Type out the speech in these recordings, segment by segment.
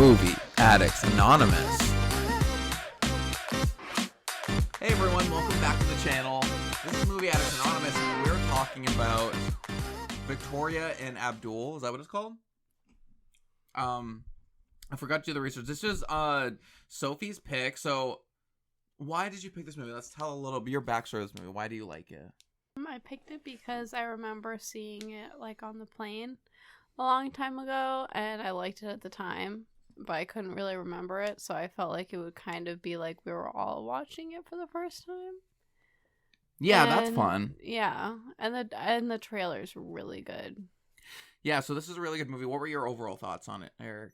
Movie Addicts Anonymous. Hey everyone, welcome back to the channel. This is Movie Addicts Anonymous, and we're talking about Victoria and Abdul. Is that what it's called? I forgot to do the research. This is Sophie's pick. So, why did you pick this movie? Let's tell a little bit your backstory of this movie. Why do you like it? I picked it because I remember seeing it like on the plane a long time ago, and I liked it at the time, but I couldn't really remember it, so I felt like it would kind of be like we were all watching it for the first time. Yeah, that's fun. Yeah, and the trailer's really good. Yeah, so this is a really good movie. What were your overall thoughts on it, Eric?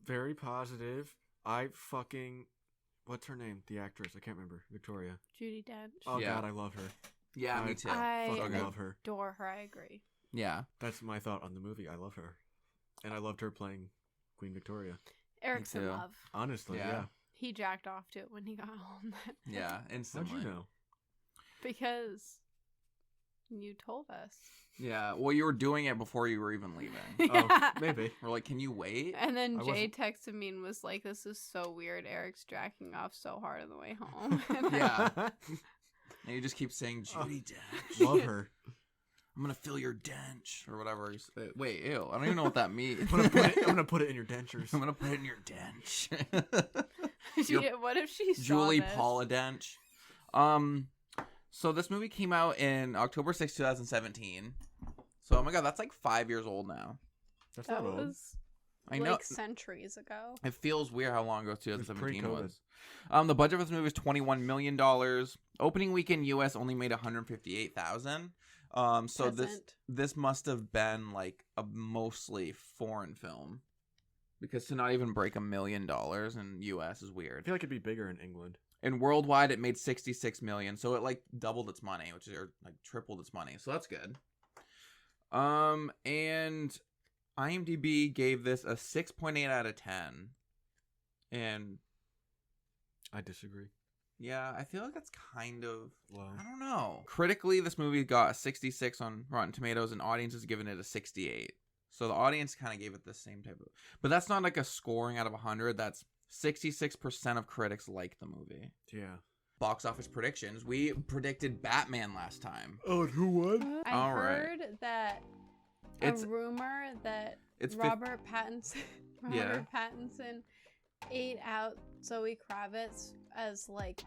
Very positive. What's her name? The actress. I can't remember. Victoria. Judi Dench. Oh, yeah. God, I love her. Yeah, me too. I love her. adore her. I agree. Yeah. That's my thought on the movie. I love her. And I loved her playing Queen Victoria. Eric's in love. Honestly, yeah. He jacked off to it when he got home. Yeah, instantly. How'd you know? Because you told us. Yeah, well, you were doing it before you were even leaving. Yeah. Oh, maybe. We're like, can you wait? And then I Jay texted me and was like, this is so weird. Eric's jacking off so hard on the way home. Yeah. And you just keep saying, Judi Dench. Love her. I'm going to fill your dench. Or whatever. Wait, ew. I don't even know what that means. I'm gonna put it in your dentures. I'm going to put it in your dench. What if she saw Julie this? Paula Dench. So this movie came out in October 6, 2017. So, oh my God, that's like 5 years old now. That's That not old. was I know. like centuries ago. It feels weird how long ago 2017 pre-COVID. was. The budget for this movie was $21 million. Opening weekend U.S. only made $158,000. So this must have been like a mostly foreign film, because to not even break $1 million in U.S. is I weird. feel like it'd be bigger in England. And worldwide, it made $66 million, so it like doubled its money, or like tripled its money. So that's good. And IMDb gave this a 6.8 out of 10. And I disagree. yeah, I feel like that's kind of Low. I don't know. Critically, this movie got a 66 on Rotten Tomatoes, and audience has given it a 68. So the audience kind of gave it the same type of... But that's not like a scoring out of 100. That's 66% of critics like the movie. Yeah. Box office predictions. We predicted Batman last time. Oh, and who won? I All right. heard that It's- a rumor that It's Robert Pattinson ate out Zoe Kravitz as like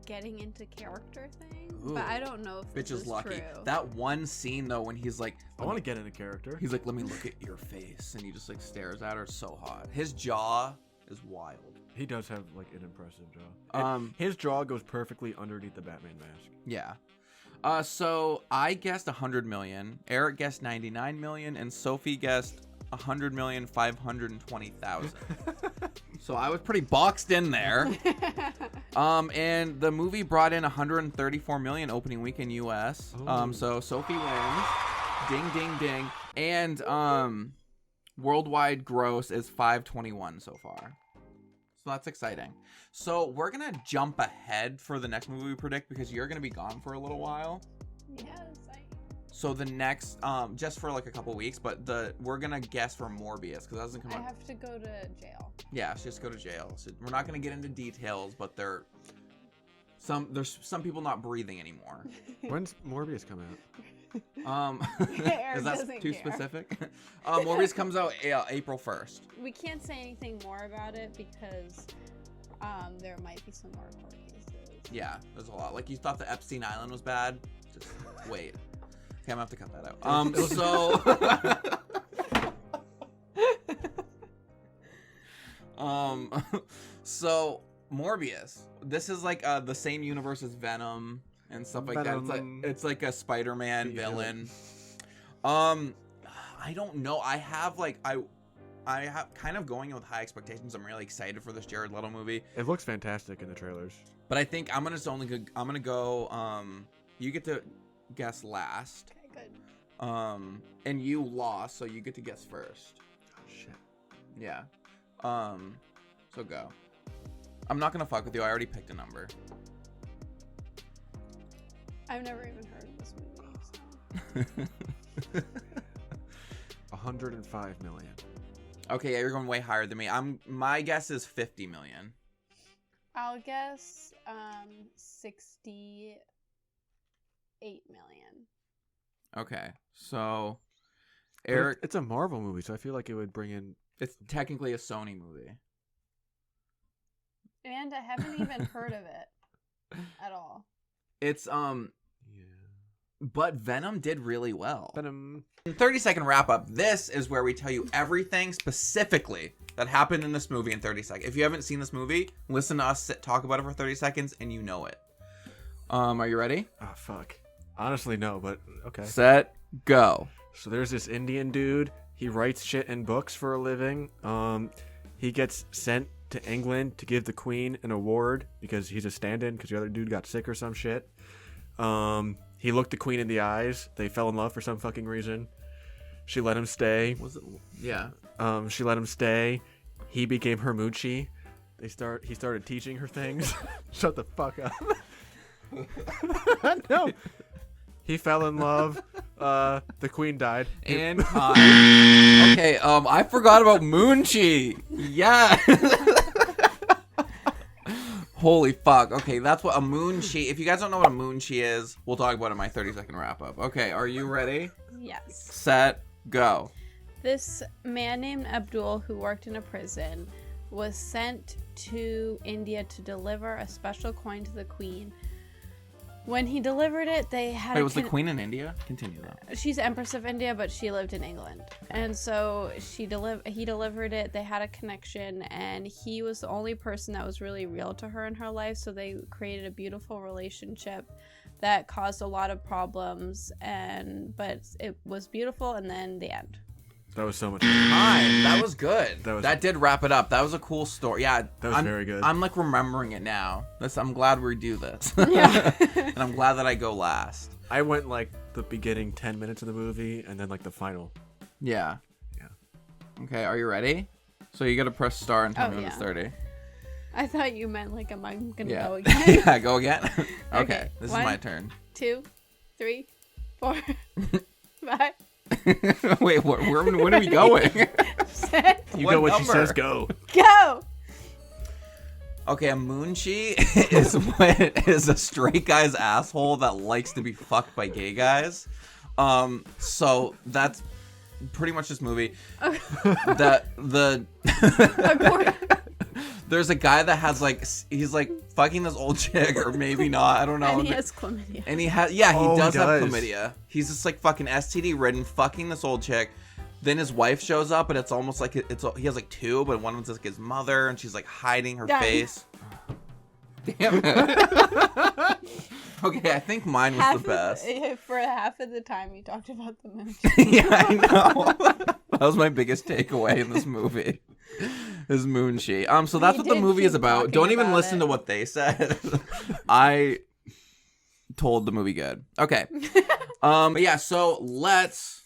getting into character thing. Ooh. But I don't know if Bitch this is lucky. true. That one scene though, when he's like, I want to get into character. he's like, let me look at your face, and he just like stares at her. So hot. His jaw is wild. He does have like an impressive jaw. His jaw goes perfectly underneath the Batman mask. Yeah. So I guessed 100 million. Eric guessed 99 million, and Sophie guessed 100,520,000. So I was pretty boxed in there. And the movie brought in 134 million opening weekend US. Ooh. So Sophie wins. Ding ding ding. And worldwide gross is 521 so far. So that's exciting. So we're gonna jump ahead for the next movie we predict, because you're gonna be gone for a little while. Yes, So the next, just for like a couple weeks, but we're gonna guess for Morbius, because that doesn't come I out. have to go to jail. Yeah, she has to go to jail. So we're not gonna get into details, but there's some people not breathing anymore. When's Morbius come out? Is that doesn't too care. specific? Morbius comes out April 1st. We can't say anything more about it because there might be some more court cases. Yeah, there's a lot. Like, you thought the Epstein Island was bad? Just wait. Okay, I'm gonna have to cut that out. So Morbius. This is like the same universe as Venom and stuff like that. It's like a Spider-Man villain. I don't know. I have kind of going in with high expectations. I'm really excited for this Jared Leto movie. It looks fantastic in the trailers. But I think I'm gonna go. You get to guess last. Okay, good. And you lost, so you get to guess first. Oh shit. Yeah. So go. I'm not gonna fuck with you. I already picked a number. I've never even heard of this movie. So. 105 million. Okay, yeah, you're going way higher than me. My guess is 50 million. I'll guess 68 million. Okay, so Eric, it's a Marvel movie, so I feel like it would bring in. It's technically a Sony movie. And I haven't even heard of it at all. It's but Venom did really well. Venom. 30-second wrap up. This is where we tell you everything specifically that happened in this movie in 30 seconds. If you haven't seen this movie, listen to us talk about it for 30 seconds and you know it. Are you ready? Oh, fuck. Honestly, no, but okay. Set, go. So there's this Indian dude. He writes shit in books for a living. He gets sent to England to give the Queen an award because he's a stand-in because the other dude got sick or some shit. He looked the Queen in the eyes. They fell in love for some fucking reason. She let him stay. Was it? Yeah. She let him stay. He became her moochie. He started teaching her things. Shut the fuck up. No. He fell in love. The Queen died. And okay, I forgot about Moonchi. Yeah. Holy fuck. Okay, that's what a Moonchi. If you guys don't know what a Moonchi is, we'll talk about it in my 30-second wrap up. Okay, are you ready? Yes. Set, go. This man named Abdul, who worked in a prison, was sent to India to deliver a special coin to the Queen. When he delivered it, they had. Wait, was the Queen in India? Continue that. She's Empress of India, but she lived in England, and so he delivered it. They had a connection, and he was the only person that was really real to her in her life. So they created a beautiful relationship that caused a lot of problems, but it was beautiful. And then the end. That was so much time. That was good. That did wrap it up. That was a cool story. Yeah, that was very good. I'm like remembering it now. I'm glad we do this. Yeah. And I'm glad that I go last. I went like the beginning 10 minutes of the movie and then like the final. Yeah. Yeah. Okay, are you ready? So you gotta press star and tell me when it's 30. I thought you meant like, am I gonna go again? Yeah, go again. Okay, this is my turn. 2, 3, 4, 5. Wait, when are we going? You go when she says go. Go! Okay, a Moonchi is a straight guy's asshole that likes to be fucked by gay guys. So that's pretty much this movie. There's a guy that has he's like fucking this old chick, or maybe not, I don't know. And he has chlamydia. And he does have chlamydia. He's just like fucking STD ridden, fucking this old chick. Then his wife shows up, and it's almost like he has like two, but one of them's like his mother, and she's like hiding her face. Damn it. Okay, I think mine was the best. For half of the time you talked about the movie. Yeah, I know. That was my biggest takeaway in this movie. Is Moonchi. So that's what the movie is about. Don't even listen to what they said. I told the movie good. Okay. But yeah, so let's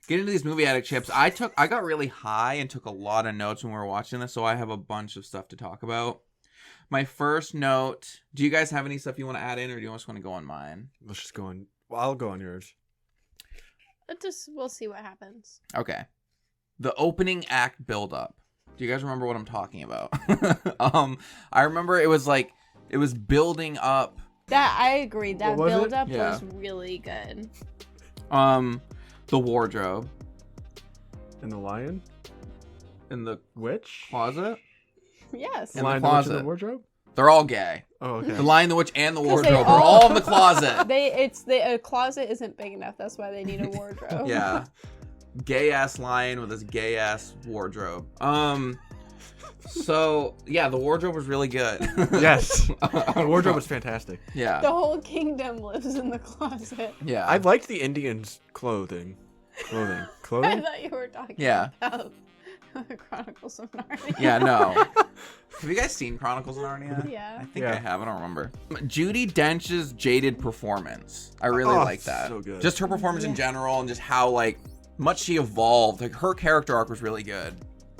get into these movie addict chips. I got really high and took a lot of notes when we were watching this, so I have a bunch of stuff to talk about. My first note, do you guys have any stuff you want to add in, or do you just want to go on mine? Let's just go on. Well, I'll go on yours. We'll see what happens. Okay. The opening act build-up. Do you guys remember what I'm talking about? I remember it was building up. That I agree. That build-up Yeah. was really good. The wardrobe. And the lion? In the Witch? closet? Yes. In Lion, the the witch, closet. and the wardrobe? They're all gay. Oh, okay. The Lion, the Witch, and the 'Cause wardrobe are all in the closet. A closet isn't big enough. That's why they need a wardrobe. Yeah. Gay ass lion with his gay ass wardrobe. So yeah, the wardrobe was really good. Yes. The wardrobe was fantastic. Yeah. The whole kingdom lives in the closet. Yeah. I liked the Indians' clothing. I Clothing? thought you were talking Yeah. about the Chronicles of Narnia. Yeah, no. Have you guys seen Chronicles of Narnia? Yeah. I think Yeah. I have. I don't remember. Judi Dench's jaded performance. I really like that. So good. Just her performance in Yeah. general, and just how much she evolved. Like her character arc was really good.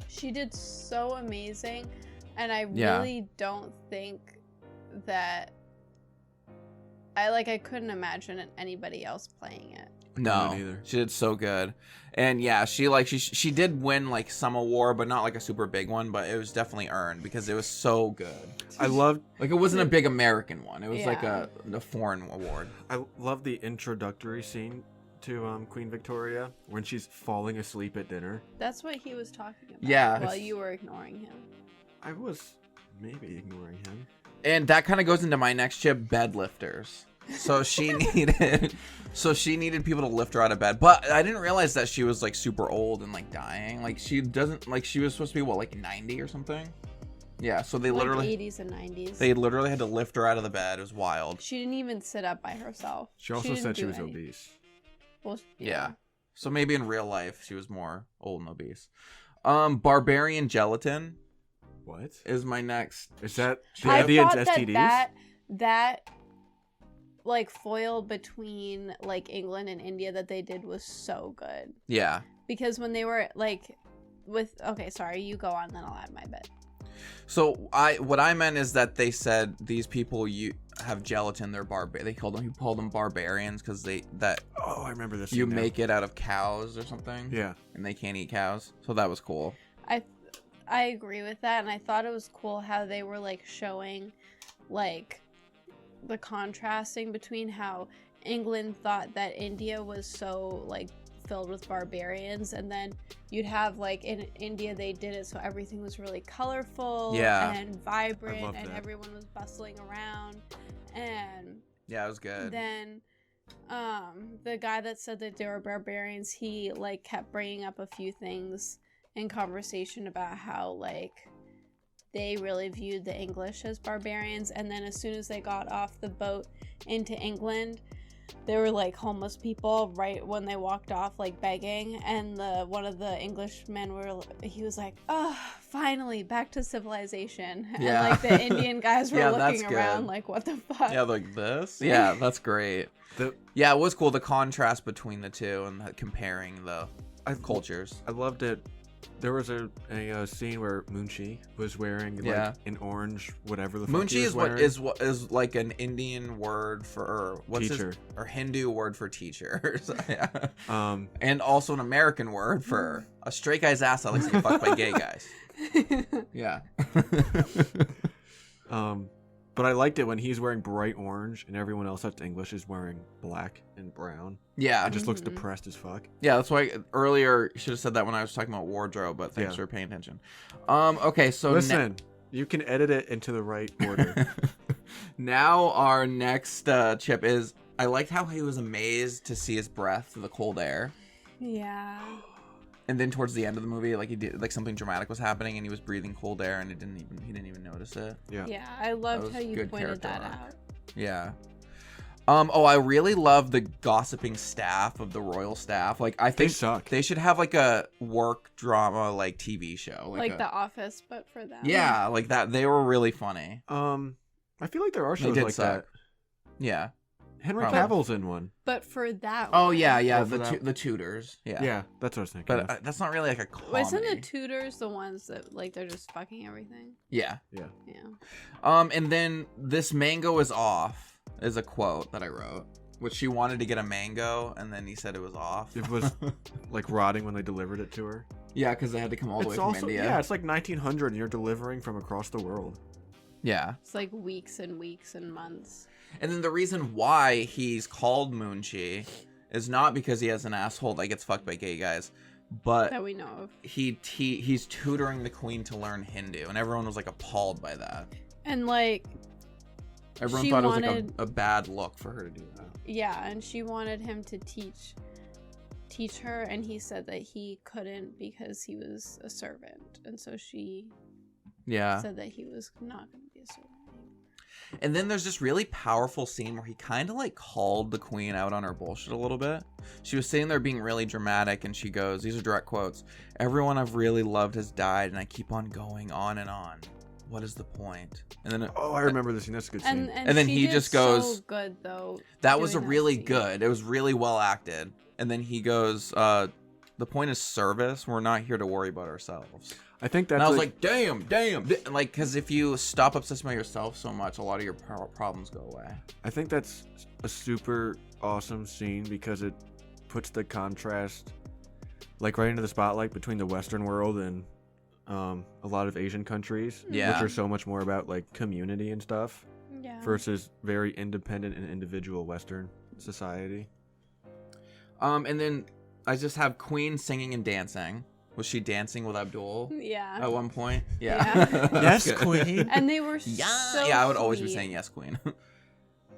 She did so amazing, and I Yeah. really don't think that I couldn't imagine anybody else playing it. No, she did so good. And yeah, she did win like some award, but not like a super big one, but it was definitely earned because it was so good. I loved like it wasn't a big American one. It was like a foreign award. I love the introductory scene to Queen Victoria when she's falling asleep at dinner. That's what he was talking about. Yeah. While you were ignoring him. I was maybe ignoring him. And that kind of goes into my next chip, bed lifters. So she needed people to lift her out of bed. But I didn't realize that she was like super old and like dying. Like she was supposed to be what, like 90 or something? Yeah, so they like literally 80s and 90s. They literally had to lift her out of the bed. It was wild. She didn't even sit up by herself. She also said she was obese. Well, yeah. So maybe in real life she was more old and obese. Barbarian gelatin. What? Is my next. Is that I the thought STDs? that like foil between like England and India that they did was so good. Yeah. Because when they were like okay, sorry, you go on, then I'll add my bit. So what I meant is that they said these people have gelatin. They're They called them barbarians because Oh, I remember this. You make it out of cows or something. Yeah. And they can't eat cows, so that was cool. I agree with that, and I thought it was cool how they were like showing like the contrasting between how England thought that India was so like filled with barbarians, and then you'd have like in India they did it so everything was really colorful and vibrant and everyone was bustling around, and yeah, it was good. Then the guy that said that they were barbarians, he like kept bringing up a few things in conversation about how like they really viewed the English as barbarians, and then as soon as they got off the boat into England, there were like homeless people right when they walked off, like begging, and one of the Englishmen he was like, "Oh, finally back to civilization." Yeah. And like the Indian guys were looking around good. like, "What the fuck?" Yeah, like this. Yeah, that's great. Yeah, it was cool, the contrast between the two and comparing the cultures. I loved it. There was a scene where Munchi was wearing like an orange whatever the fuck Munchi he was wearing. what is like an Indian word for teacher or Hindu word for teacher. So, yeah. And also an American word for a straight guy's ass that likes to get fucked by gay guys. Yeah. But I liked it when he's wearing bright orange and everyone else that's English is wearing black and brown. Yeah. It just looks depressed as fuck. Yeah, that's why earlier you should have said that when I was talking about wardrobe, but thanks for paying attention. Okay, so listen, you can edit it into the right order. Now our next chip is, I liked how he was amazed to see his breath through the cold air. Yeah. And then towards the end of the movie, like he did, like something dramatic was happening, and he was breathing cold air, and he didn't even notice it. Yeah. Yeah, I loved how you pointed that out. Yeah. I really love the gossiping staff of the royal staff. Like, I think they should have like a work drama like TV show, like The Office, but for them. Yeah, like that. They were really funny. I feel like there are shows like that. Yeah. Henry Cavill's in one. But for that one. Oh, yeah. The Tudors. Yeah. Yeah, that's what I was thinking. But that's not really like a comedy. Isn't the Tudors the ones that, like, they're just fucking everything? Yeah. Yeah. And then this mango is off is a quote that I wrote, which she wanted to get a mango, and then he said it was off. It was, like, rotting when they delivered it to her. Yeah, because they had to come all the way from India. Yeah, it's like 1900 and you're delivering from across the world. Yeah. It's like weeks and weeks and months. And then the reason why he's called Munchi is not because he has an asshole that gets fucked by gay guys, but that we know of. He's tutoring the queen to learn Hindu, and everyone was like appalled by that. And like everyone thought it was like a bad look for her to do that. Yeah, and she wanted him to teach her, and he said that he couldn't because he was a servant, and so she said that he was not going to be a servant. And then there's this really powerful scene where he kind of like called the queen out on her bullshit a little bit. She was sitting there being really dramatic, and she goes, these are direct quotes, "Everyone I've really loved has died, and I keep on going on and on. What is the point?" And then I remember this scene. That's a good scene. And then he just goes, so good though. That was a really good. It was really well acted. And then he goes, the point is service. We're not here to worry about ourselves. I think that's and I was like, damn. Like, because if you stop obsessing about yourself so much, a lot of your problems go away. I think that's a super awesome scene because it puts the contrast, like, right into the spotlight between the Western world and a lot of Asian countries, which are so much more about, like, community and stuff, versus very independent and individual Western society. And then I just have Queen singing and dancing. Was she dancing with Abdul? Yeah. At one point? Yeah. Yes, Queen. And they were Yeah, so I would always be sweet saying yes, Queen.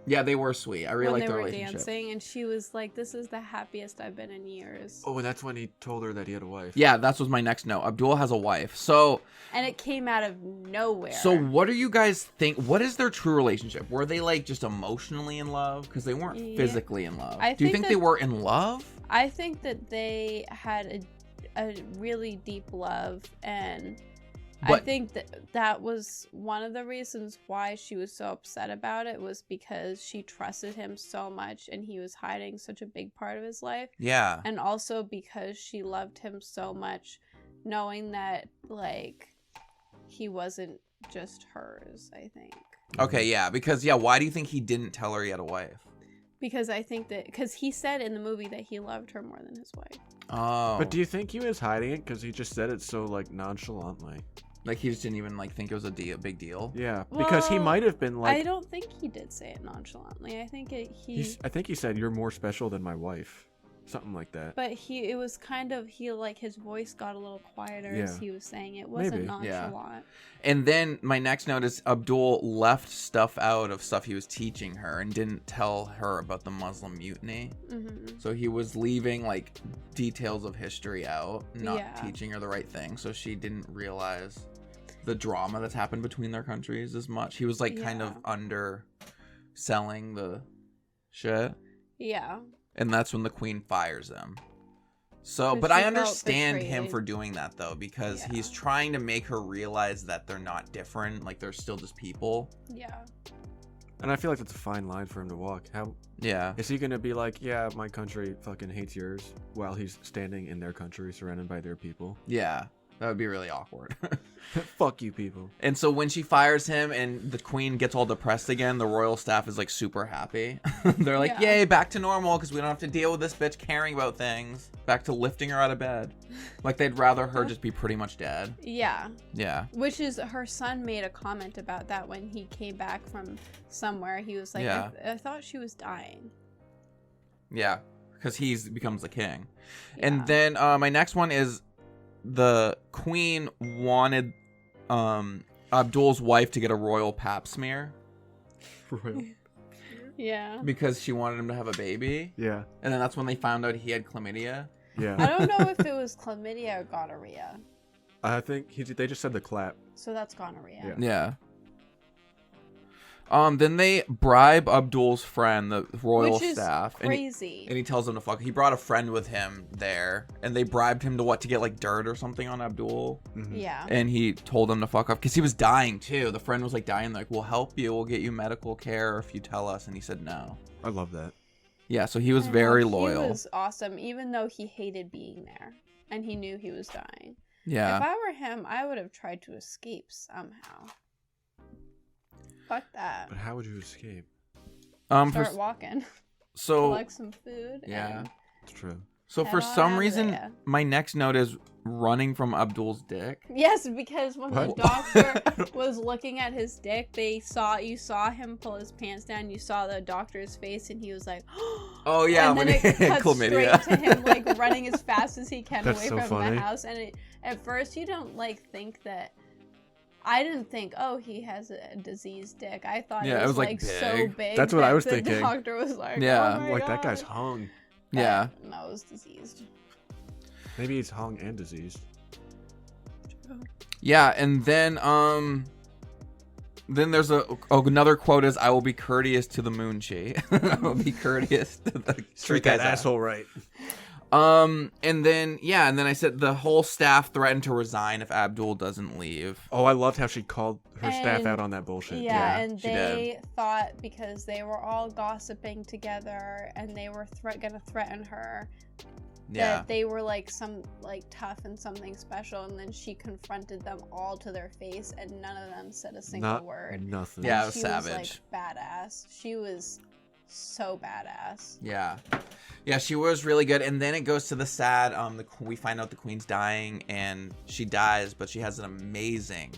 Yeah, they were sweet. I really liked their relationship. When they were dancing, and she was like, "This is the happiest I've been in years." Oh, and that's when he told her that he had a wife. Yeah, that was my next note. Abdul has a wife. So. And it came out of nowhere. So what do you guys think? What is their true relationship? Were they like just emotionally in love? Because they weren't physically in love. Do you think they were in love? I think that they had a really deep love, and I think that was one of the reasons why she was so upset about it, was because she trusted him so much and he was hiding such a big part of his life. Yeah. And also because she loved him so much, knowing that, like, he wasn't just hers, I think. Okay, yeah. Because, why do you think he didn't tell her he had a wife? Because I think because he said in the movie that he loved her more than his wife. Oh. But do you think he was hiding it because he just said it so, like, nonchalantly? Like, he just didn't even, like, think it was a big deal? Yeah, because he might have been like... I don't think he did say it nonchalantly. I think I think he said, "You're more special than my wife." Something like that. But it was kind of, his voice got a little quieter as he was saying it. It wasn't nonchalant. Yeah. And then my next note is Abdul left stuff out of stuff he was teaching her and didn't tell her about the Muslim mutiny. Mm-hmm. So he was leaving, like, details of history out, not teaching her the right thing. So she didn't realize the drama that's happened between their countries as much. He was, like, kind of underselling the shit. Yeah. And that's when the Queen fires him. So, but I understand him for doing that, though, because he's trying to make her realize that they're not different. Like, they're still just people. Yeah. And I feel like that's a fine line for him to walk. Is he going to be like, yeah, my country fucking hates yours, while he's standing in their country surrounded by their people? Yeah. That would be really awkward. Fuck you, people. And so when she fires him and the Queen gets all depressed again, the royal staff is, like, super happy. They're like, yay, back to normal, because we don't have to deal with this bitch caring about things. Back to lifting her out of bed. Like, they'd rather her just be pretty much dead. Yeah. Yeah. Which is, her son made a comment about that when he came back from somewhere. He was like, I thought she was dying. Yeah, because he becomes the king. Yeah. And then my next one is, the Queen wanted Abdul's wife to get a royal pap smear. Royal. Yeah. Because she wanted him to have a baby. Yeah. And then that's when they found out he had chlamydia. Yeah. I don't know if it was chlamydia or gonorrhea. I think they just said the clap. So that's gonorrhea. Yeah. Then they bribe Abdul's friend, the royal staff. Crazy. And he tells them to fuck. He brought a friend with him there, and they bribed him to get, like, dirt or something on Abdul. Mm-hmm. Yeah. And he told them to fuck off because he was dying too. The friend was, like, dying. Like, we'll help you. We'll get you medical care if you tell us. And he said no. I love that. Yeah. So he was very loyal. He was awesome, even though he hated being there, and he knew he was dying. Yeah. If I were him, I would have tried to escape somehow. Fuck that. But how would you escape? Start walking. So collect some food. Yeah, it's true. So for some reason, my next note is running from Abdul's dick. Yes, because when the doctor was looking at his dick, you saw him pull his pants down. You saw the doctor's face, and he was like, "Oh yeah," and then it cuts straight to him, like, running as fast as he can away from the house. And at first, you don't, like, think that. I didn't think, oh, he has a diseased dick. I thought it was like so big. That's what I was thinking. The doctor was like, yeah, oh my like God. that guy's hung. Yeah. No, it was diseased. Maybe he's hung and diseased. Yeah, and then there's another quote is, "I will be courteous to the Moonchi." I will be courteous to the Treat that asshole right. And then I said the whole staff threatened to resign if Abdul doesn't leave. Oh, I loved how she called her staff out on that bullshit. Yeah, and they thought, because they were all gossiping together and they were gonna threaten her, Yeah. That they were like tough and something special, and then she confronted them all to their face, and none of them said a single word. Nothing. Yeah, And it was she savage. was like badass. She was so badass. Yeah. Yeah, she was really good. And then it goes to the sad, we find out the queen's dying, and she dies, but she has an amazing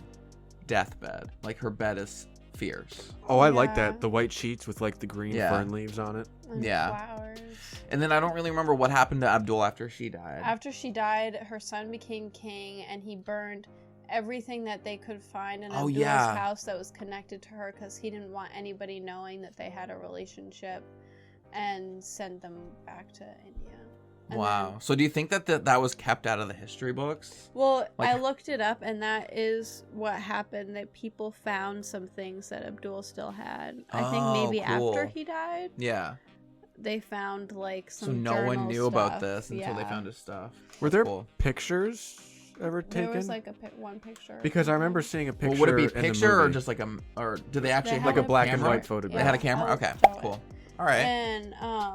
deathbed. Like, her bed is fierce. Oh, I like Yeah. that. The white sheets with like the green Yeah. fern leaves on it. And Yeah. flowers. And then I don't really remember what happened to Abdul after she died. After she died, her son became king, and he burned everything that they could find in Abdul's house that was connected to her, because he didn't want anybody knowing that they had a relationship, and sent them back to India. And Wow. then- So do you think that was kept out of the history books? well, Like- I looked it up, and that is what happened. That people found some things that Abdul still had. I think Oh, maybe cool. after he died, Yeah. they found like some. So no one journal knew about stuff. this until they Yeah. found his stuff. Were there Cool. pictures ever taken? There was like one picture. or Because I something. remember seeing a picture. Well, would it be in the picture or movie. just like or do they actually They have like a had black and camera? white photograph? They had a Yeah, camera? I'll Okay, show it. cool. All right. And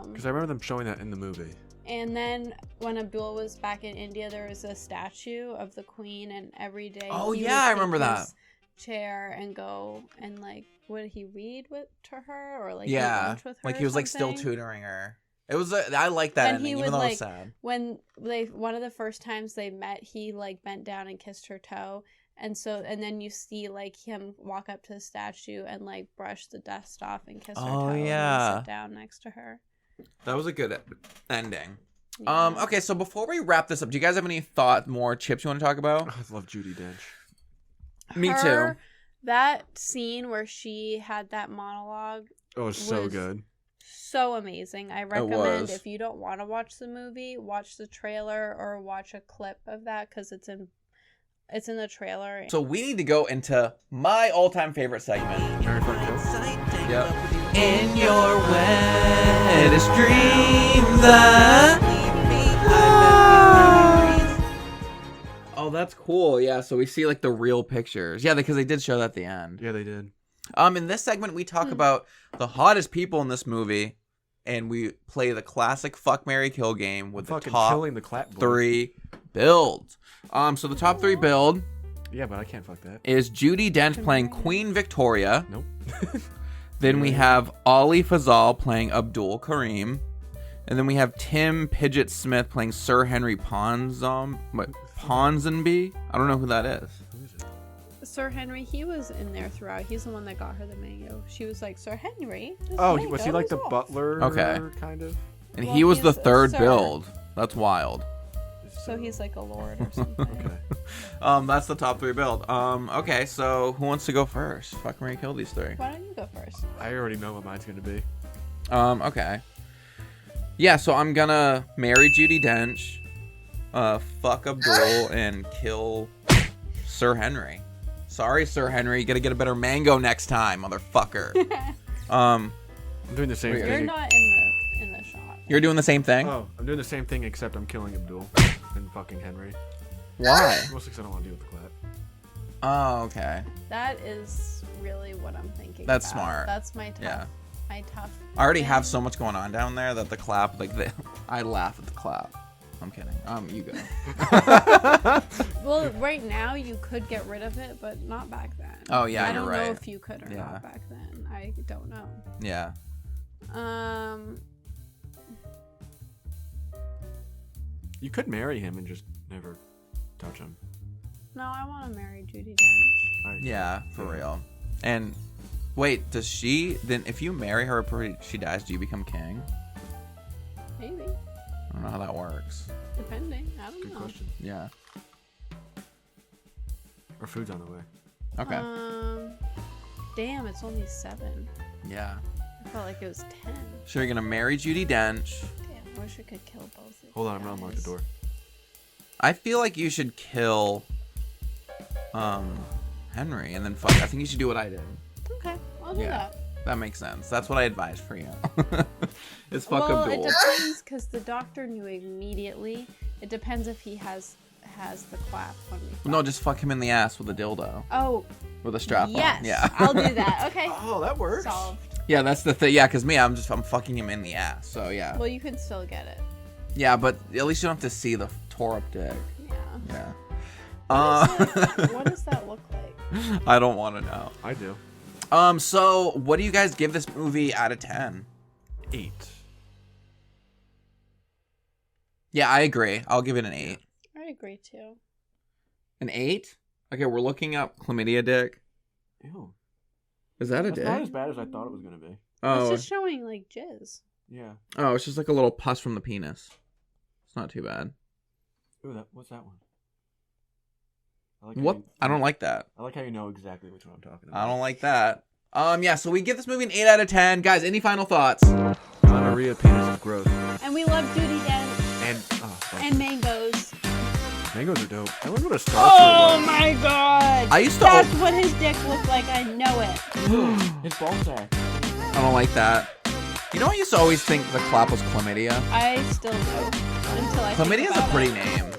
Because I remember them showing that in the movie. And then when Abdul was back in India, there was a statue of the queen, and every day Oh, he yeah, would I take remember that. his chair and go and like, would he read to her or like eat Yeah. lunch with her? Like or he was like still something? tutoring her. It was I like that And ending, he even would, though it like, was sad. When one of the first times they met, he like bent down and kissed her toe. And then you see like him walk up to the statue and like brush the dust off and kiss her Oh, toe and yeah. then sit down next to her. That was a good ending. Yeah. Okay, so before we wrap this up, do you guys have any more chips you want to talk about? I love Judi Dench. Me Her- too. That scene where she had that monologue, Oh, it was so Was- good. so amazing. I recommend was. if you don't want to watch the movie, watch the trailer or watch a clip of that because it's in the trailer. So we need to go into my all-time favorite segment. Mary Fuck Kill. Yep. In your wettest dreams, Oh, that's cool. Yeah, so we see like the real pictures. Yeah, because they did show that at the end. Yeah, they did. In this segment, we talk about the hottest people in this movie, and we play the classic fuck, marry, kill game with the Fucking top killing the clapboard. 3 builds. So the top 3 build Yeah, but I can't fuck that. is Judi Dench playing Queen Victoria. Nope. Then we have Ali Fazal playing Abdul Karim. And then we have Tim Pidgett Smith playing Sir Henry Ponsonby. I don't know who that is. Who is it? Sir Henry, he was in there throughout. He's the one that got her the mango. She was like, Sir Henry. this Oh, mango was he like is the off." butler? Okay. Kind of. And Well, he was the he's a 3rd sir. build. That's wild. So he's like a lord or something. Okay. That's the top 3 build. Okay, so who wants to go first? Fuck, marry, kill these 3. Why don't you go first? I already know what mine's gonna be. Okay. Yeah, so I'm gonna marry Judi Dench, fuck Abdul, and kill Sir Henry. Sorry, Sir Henry, you gotta get a better mango next time, motherfucker. I'm doing the same Wait, You're thing. not in the shot. You're doing the same thing? Oh, I'm doing the same thing except I'm killing Abdul and fucking Henry. Why? Mostly because I don't want to deal with the clap. Oh, okay. That is really what I'm thinking. That's about. smart. That's my tough. Yeah. My tough. I already have thing. so much going on down there that the clap, I laugh at the clap. I'm kidding. You go. Well, right now you could get rid of it, but not back then. Oh, yeah, I you're don't right. know if you could or Yeah. not back then. I don't know. Yeah. You could marry him and just never touch him. No, I want to marry Judi Dench. Yeah, for real. And wait, does she then? If you marry her before she dies, do you become king? Maybe, I don't know how that works. depending. I don't Good know. question. Yeah. Our food's on the way. Okay. Damn, it's only 7. Yeah. I felt like it was 10. So you're gonna marry Judi Dench. Damn, I wish I could kill both of you. Hold on, I'm gonna unlock the door. I feel like you should kill Henry and then fuck. I think you should do what I did. Okay, I'll do Yeah. that. That makes sense. That's what I advise for you. Is fuck Well, Abdul. it depends because the doctor knew immediately. It depends if he has the clap when we fuck. No, just fuck him in the ass with a dildo. Oh, With a strap yes. on. Yeah. I'll do that. Okay. Oh, that works. Solved. Yeah, that's the thing. Yeah, because I'm fucking him in the ass. So yeah. Well, you can still get it. Yeah, but at least you don't have to see the tore up dick. Yeah. What does that look like? I don't want to know. I do. So what do you guys give this movie out of 10? 8. Yeah, I agree. I'll give it an 8. I agree too. An 8? Okay, we're looking up chlamydia dick. Ew. Is that a That's dick? not as bad as I thought it was gonna be. Oh. It's just showing like jizz. Yeah. Oh, it's just like a little pus from the penis. It's not too bad. Ooh, what's that one? What? I don't like that. I like how you know exactly which one I'm talking about. I don't like that. Yeah, so we give this movie an 8 out of 10. Guys, any final thoughts? Gonorrhea penis is gross. And we love Duty Dent. And mangoes. Mangoes are dope. I wonder what a Starfruit Oh was. my god! I used to. That's what his dick looked like. I know it. His ball sack. I don't like that. You know, I used to always think the clap was chlamydia. I still do. Until I. Chlamydia is a pretty name.